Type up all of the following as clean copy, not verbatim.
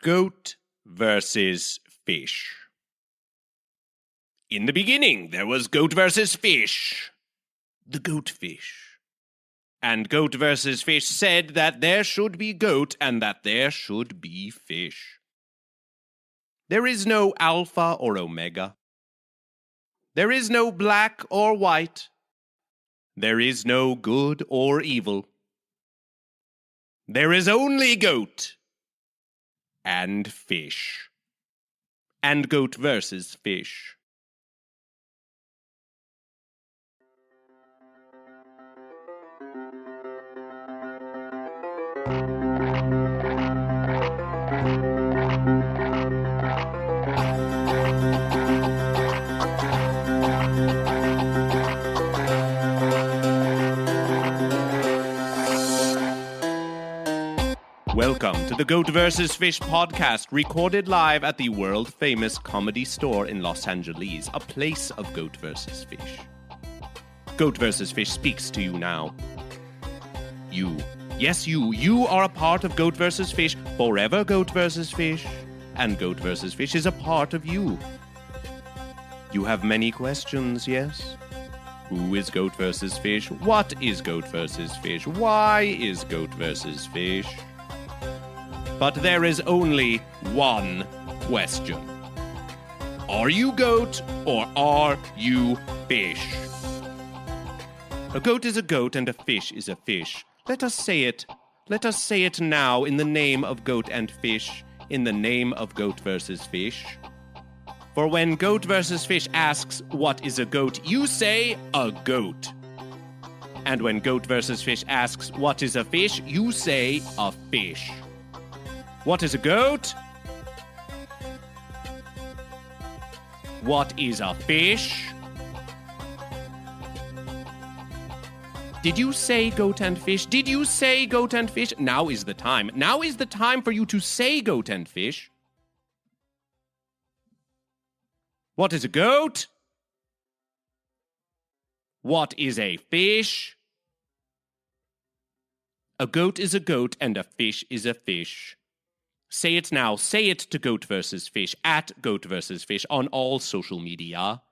Goat versus fish. In the beginning, there was goat versus fish. The goatfish. And goat versus fish said that there should be goat and that there should be fish. There is no alpha or omega. There is no black or white. There is no good or evil. There is only goat and fish. And goat versus fish. Welcome to the Goat vs. Fish podcast, recorded live at the world-famous Comedy Store in Los Angeles, a place of Goat vs. Fish. Goat vs. Fish speaks to you now. You. Yes, you. You are a part of Goat vs. Fish, forever Goat vs. Fish, and Goat vs. Fish is a part of you. You have many questions, yes? Who is Goat vs. Fish? What is Goat vs. Fish? Why is Goat vs. Fish? But there is only one question. Are you goat or are you fish? A goat is a goat and a fish is a fish. Let us say it. Let us say it now in the name of goat and fish, in the name of Goat versus Fish. For when Goat versus Fish asks, what is a goat, you say, a goat. And when Goat versus Fish asks, what is a fish, you say, a fish. What is a goat? What is a fish? Did you say goat and fish? Did you say goat and fish? Now is the time. Now is the time for you to say goat and fish. What is a goat? What is a fish? A goat is a goat and a fish is a fish. Say it now. Say it to Goat vs. Fish, at Goat vs. Fish on all social media.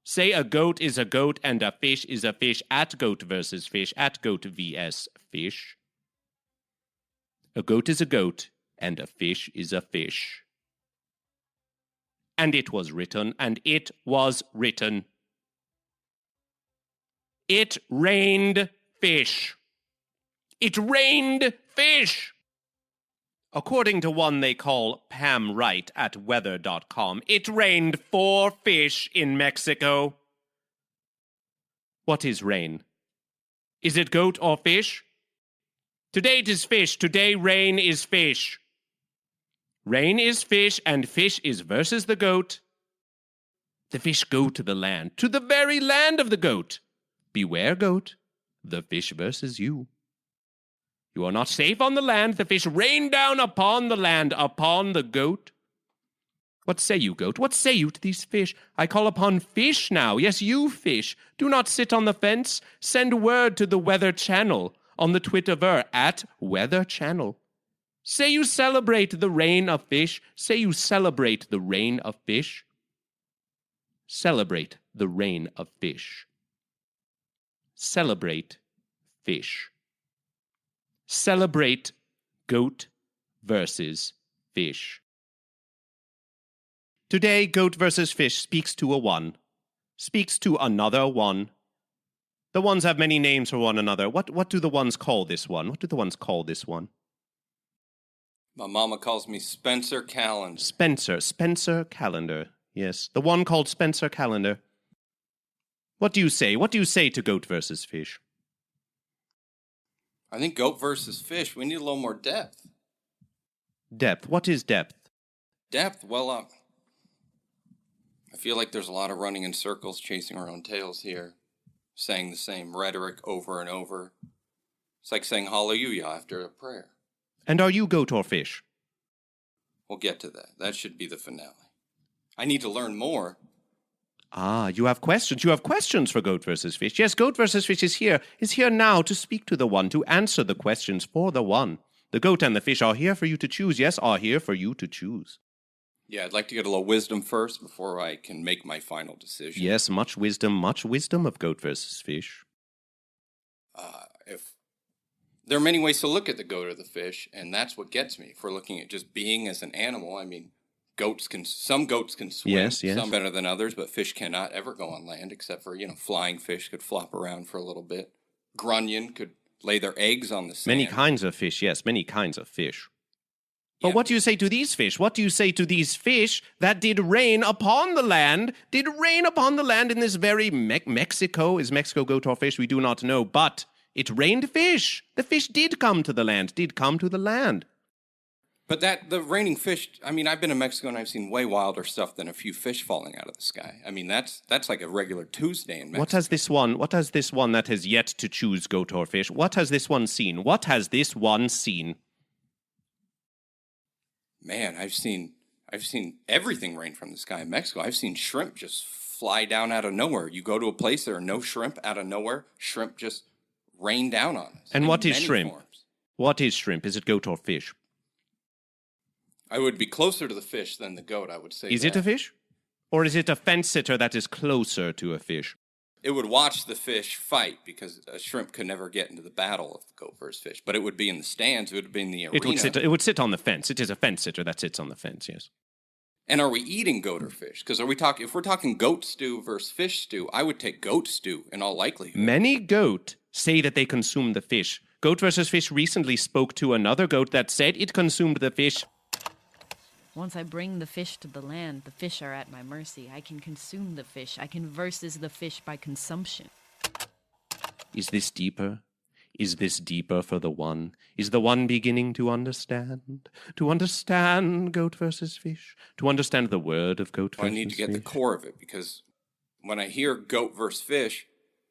Say a goat is a goat and a fish is a fish at Goat vs. Fish, at GoatVsFish. A goat is a goat and a fish is a fish. And it was written, and it was written. It rained fish. It rained fish. According to one they call Pam Wright at weather.com, it rained 4 fish in Mexico. What is rain? Is it goat or fish? Today it is fish. Today rain is fish. Rain is fish and fish is versus the goat. The fish go to the land, to the very land of the goat. Beware, goat, the fish versus you. You are not safe on the land. The fish rain down upon the land, upon the goat. What say you, goat? What say you to these fish? I call upon fish now. Yes, you fish. Do not sit on the fence. Send word to the Weather Channel on the Twitterver at Weather Channel. Say you celebrate the rain of fish. Say you celebrate the rain of fish. Celebrate the rain of fish. Celebrate fish. Celebrate Goat versus Fish. Today, Goat versus Fish speaks to a one, speaks to another one. The ones have many names for one another. What do the ones call this one? What do the ones call this one? My mama calls me Spencer Kalendar. Spencer Kalendar. Yes, the one called Spencer Kalendar. What do you say? What do you say to Goat versus Fish? I think goat versus fish, we need a little more depth. Depth. What is depth? Depth? Well, I feel like there's a lot of running in circles, chasing our own tails here, saying the same rhetoric over and over. It's like saying hallelujah after a prayer. And are you goat or fish? We'll get to that. That should be the finale. I need to learn more. Ah, you have questions. You have questions for Goat versus Fish. Yes, Goat versus Fish is here now to speak to the one, to answer the questions for the one. The goat and the fish are here for you to choose. Yes, are here for you to choose. Yeah, I'd like to get a little wisdom first before I can make my final decision. Yes, much wisdom of goat versus fish. If there are many ways to look at the goat or the fish, and that's what gets me. If we're looking at just being as an animal, I mean, some goats can swim, Yes. some better than others, but fish cannot ever go on land except for, flying fish could flop around for a little bit. Grunion could lay their eggs on the sand. Many kinds of fish, yes, many kinds of fish. But what do you say to these fish? What do you say to these fish that did rain upon the land in this very Mexico? Is Mexico goat or fish? We do not know, but it rained fish. The fish did come to the land. But the raining fish, I mean, I've been in Mexico and I've seen way wilder stuff than a few fish falling out of the sky. I mean, that's like a regular Tuesday in Mexico. What has this one that has yet to choose goat or fish? What has this one seen? Man, I've seen everything rain from the sky in Mexico. I've seen shrimp just fly down out of nowhere. You go to a place, there are no shrimp out of nowhere. Shrimp just rain down on us. And what is shrimp? Forms. What is shrimp? Is it goat or fish? I would be closer to the fish than the goat, I would say. Is it a fish? Or is it a fence sitter that is closer to a fish? It would watch the fish fight because a shrimp could never get into the battle of the goat versus fish. But it would be in the stands. It would be in the arena. It would sit on the fence. It is a fence sitter that sits on the fence, yes. And are we eating goat or fish? Because if we're talking goat stew versus fish stew, I would take goat stew in all likelihood. Many goat say that they consume the fish. Goat versus fish recently spoke to another goat that said it consumed the fish. Once I bring the fish to the land, the fish are at my mercy. I can consume the fish. I can versus the fish by consumption. Is this deeper? Is this deeper for the one? Is the one beginning to understand? To understand goat versus fish? To understand the word of goat versus fish? I need to get the core of it, because when I hear goat versus fish,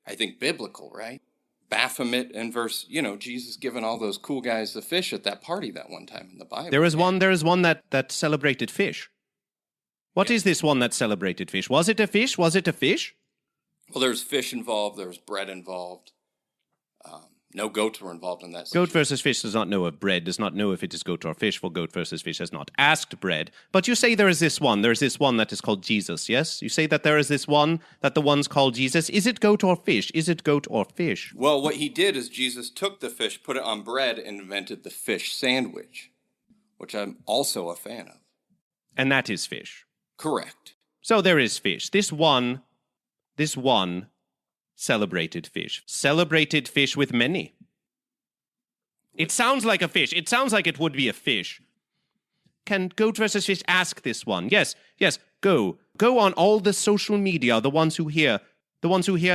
I think biblical, right? Baphomet and verse, Jesus giving all those cool guys the fish at that party that one time in the Bible. There is one that celebrated fish. What is this one that celebrated fish? Was it a fish? Well, there's fish involved. There's bread involved. No goats were involved in that situation. Goat versus fish does not know of bread, does not know if it is goat or fish, for goat versus fish has not asked bread. But you say there is this one that is called Jesus, yes? You say that there is this one, that the one's called Jesus. Is it goat or fish? Well, what he did is Jesus took the fish, put it on bread, and invented the fish sandwich, which I'm also a fan of. And that is fish. Correct. So there is fish. This one celebrated fish with many. It sounds like a fish. It sounds like it would be a fish. Can goat versus fish ask this one? Yes, go on all the social media, the ones who hear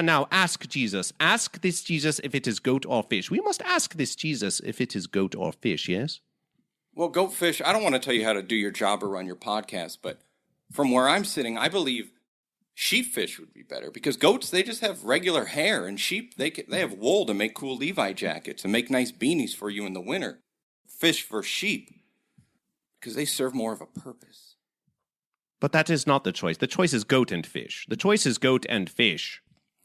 now, ask Jesus. Ask this Jesus if it is goat or fish. We must ask this Jesus if it is goat or fish, yes? Well, goat fish, I don't want to tell you how to do your job or run your podcast, but from where I'm sitting, I believe sheepfish would be better, because goats, they just have regular hair, and sheep, they have wool to make cool Levi jackets and make nice beanies for you in the winter. Fish for sheep, because they serve more of a purpose. But that is not the choice. The choice is goat and fish.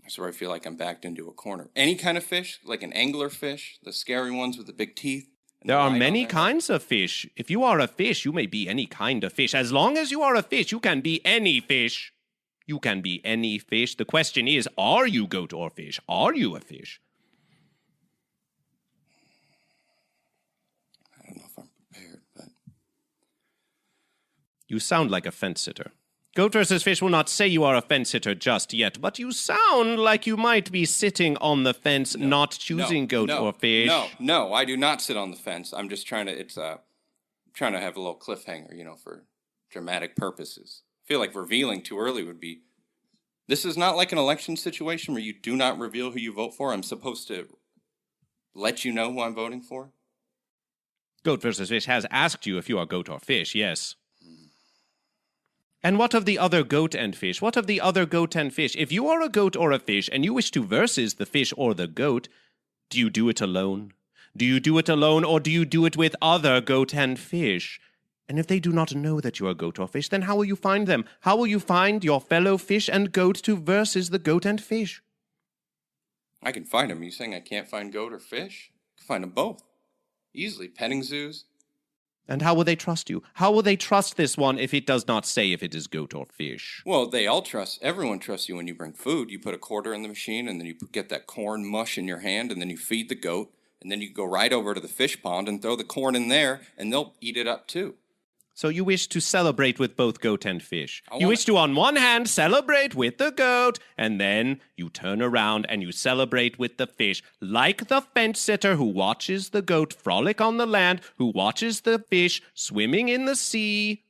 That's where I feel like I'm backed into a corner. Any kind of fish, like an angler fish, the scary ones with the big teeth. There are many kinds of fish. If you are a fish, you may be any kind of fish. As long as you are a fish, you can be any fish. The question is, are you goat or fish? Are you a fish? I don't know if I'm prepared, but... You sound like a fence sitter. Goat versus fish will not say you are a fence sitter just yet, but you sound like you might be sitting on the fence, not choosing goat or fish. No, I do not sit on the fence. I'm just trying to have a little cliffhanger, for dramatic purposes. I feel like revealing too early would be... This is not like an election situation where you do not reveal who you vote for. I'm supposed to let you know who I'm voting for. Goat versus fish has asked you if you are goat or fish, yes. And what of the other goat and fish? If you are a goat or a fish and you wish to versus the fish or the goat, do you do it alone? Or do you do it with other goat and fish? And if they do not know that you are goat or fish, then how will you find them? How will you find your fellow fish and goat to versus the goat and fish? I can find them. You saying I can't find goat or fish? I can find them both. Easily. Petting zoos. And how will they trust you? How will they trust this one if it does not say if it is goat or fish? Well, everyone trusts you when you bring food. You put a quarter in the machine, and then you get that corn mush in your hand, and then you feed the goat, and then you go right over to the fish pond and throw the corn in there, and they'll eat it up too. So you wish to celebrate with both goat and fish. You wish to, on one hand, celebrate with the goat, and then you turn around and you celebrate with the fish, like the fence sitter who watches the goat frolic on the land, who watches the fish swimming in the sea.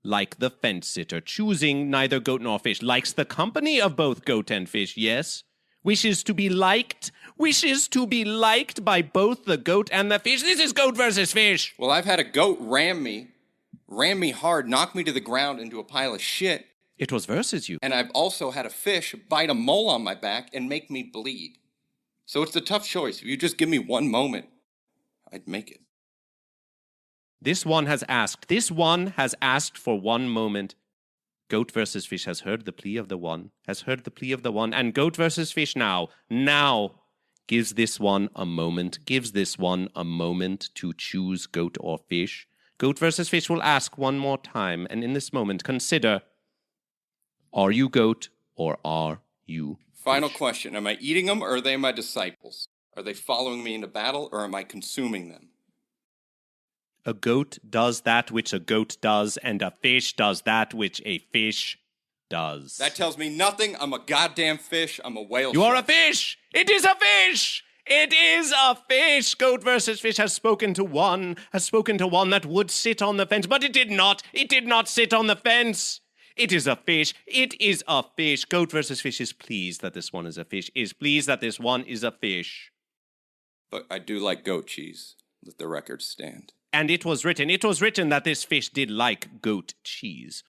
Like the fence sitter, choosing neither goat nor fish, likes the company of both goat and fish, yes? Wishes to be liked by both the goat and the fish. This is goat versus fish. Well, I've had a goat ram me hard, knock me to the ground into a pile of shit. It was versus you. And I've also had a fish bite a mole on my back and make me bleed. So it's a tough choice. If you just give me one moment, I'd make it. This one has asked for one moment. Goat versus fish has heard the plea of the one, and goat versus fish now gives this one a moment to choose goat or fish. Goat versus fish will ask one more time, and in this moment, consider, are you goat or are you fish? Final question. Am I eating them or are they my disciples? Are they following me into battle or am I consuming them? A goat does that which a goat does, and a fish does that which a fish does. That tells me nothing. I'm a goddamn fish. I'm a whale You shark. are a fish! It is a fish! It is a fish! Goat versus fish has spoken to one that would sit on the fence, but it did not. It did not sit on the fence. It is a fish. It is a fish. Goat versus fish is pleased that this one is a fish, But I do like goat cheese. Let the record stand. And it was written that this fish did like goat cheese.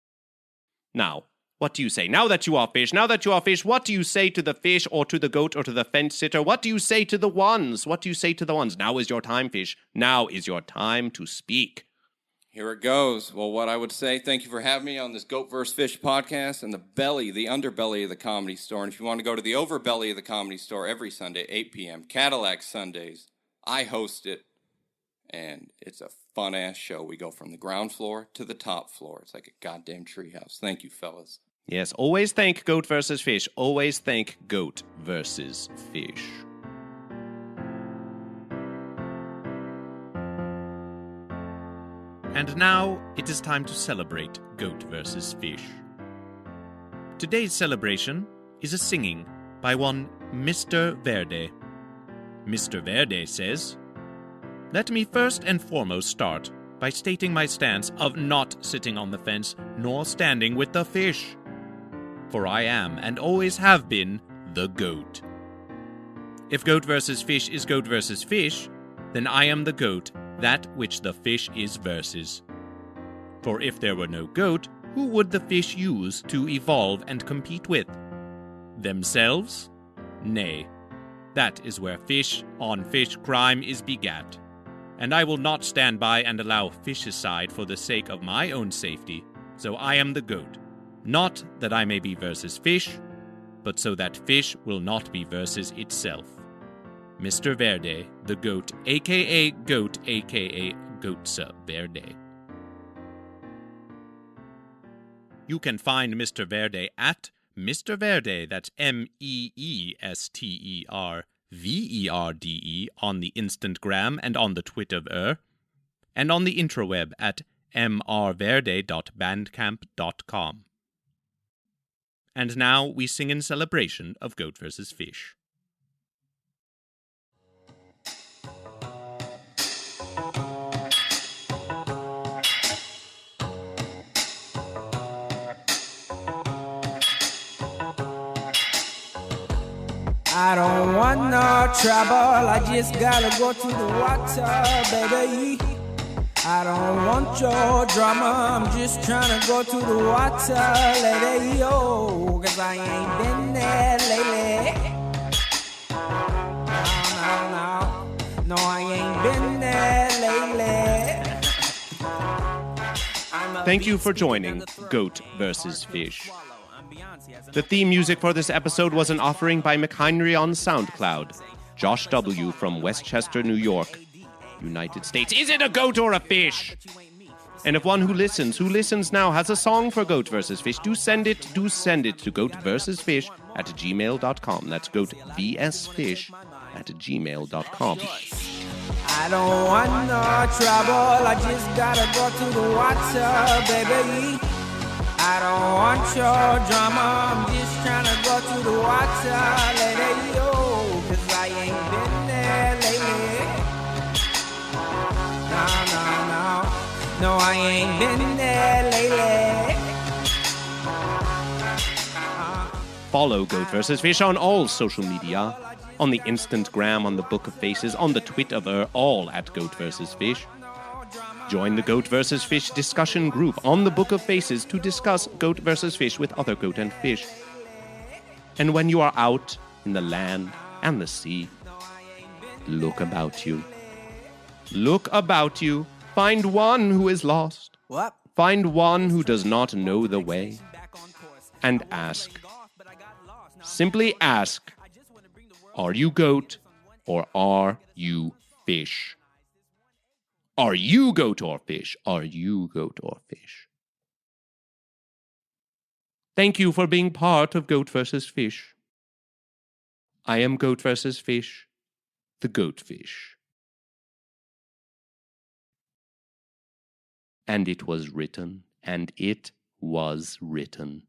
Now, what do you say? Now that you are fish, what do you say to the fish or to the goat or to the fence sitter? What do you say to the ones? Now is your time, fish. Now is your time to speak. Here it goes. Well, what I would say, thank you for having me on this Goat vs. Fish podcast and the underbelly of the Comedy Store. And if you want to go to the overbelly of the Comedy Store every Sunday, 8 p.m., Cadillac Sundays, I host it. And it's a fun-ass show. We go from the ground floor to the top floor. It's like a goddamn treehouse. Thank you, fellas. Yes, always thank Goat versus Fish. Always thank Goat versus Fish. And now it is time to celebrate Goat versus Fish. Today's celebration is a singing by one Meester Verde. Meester Verde says, "Let me first and foremost start by stating my stance of not sitting on the fence nor standing with the fish. For I am and always have been the goat. If goat versus fish is goat versus fish, then I am the goat, that which the fish is versus. For if there were no goat, who would the fish use to evolve and compete with? Themselves? Nay, that is where fish on fish crime is begat. And I will not stand by and allow fishicide for the sake of my own safety, so I am the goat. Not that I may be versus fish, but so that fish will not be versus itself. Meester Verde, the goat, a.k.a. Goat, a.k.a. Goatse Verde." You can find Meester Verde at Meester Verde, that's MEESTERVERDE, on the Instagram and on the Twitter, and on the intraweb at mrverde.bandcamp.com. And now we sing in celebration of Goat versus Fish. I don't want no trouble, I just gotta go to the water, baby. I don't want your drama, I'm just trying to go to the water, lady, yo, cause I ain't been there lately. No, I ain't been there lately. Thank you for joining Goat versus Fish. The theme music for this episode was an offering by Mchinery On Soundcloud, Josh W. from Westchester, New York, United States. Is it a goat or a fish? And if one who listens now has a song for Goat vs. Fish, do send it to GoatVsFish@gmail.com. That's GoatVsFish@gmail.com. I don't want no trouble, I just gotta go to the water, baby. I don't want your drama, I'm just trying to go to the water, lady, yo, 'cause I ain't been there lately. No, I ain't been there lately. Follow Goat vs. Fish on all social media. On the Instagram, on the Book of Faces, on the Twitter, all at Goat vs. Fish. Join the Goat vs. Fish discussion group on the Book of Faces to discuss Goat vs. Fish with other goat and fish. And when you are out in the land and the sea, look about you. Look about you. Find one who is lost. What? Find one who does not know the way. And ask. Simply ask, are you goat or are you fish? Are you goat or fish? Are you goat or fish? Thank you for being part of Goat vs. Fish. I am Goat vs. Fish, the GoatVsFish. And it was written, and it was written.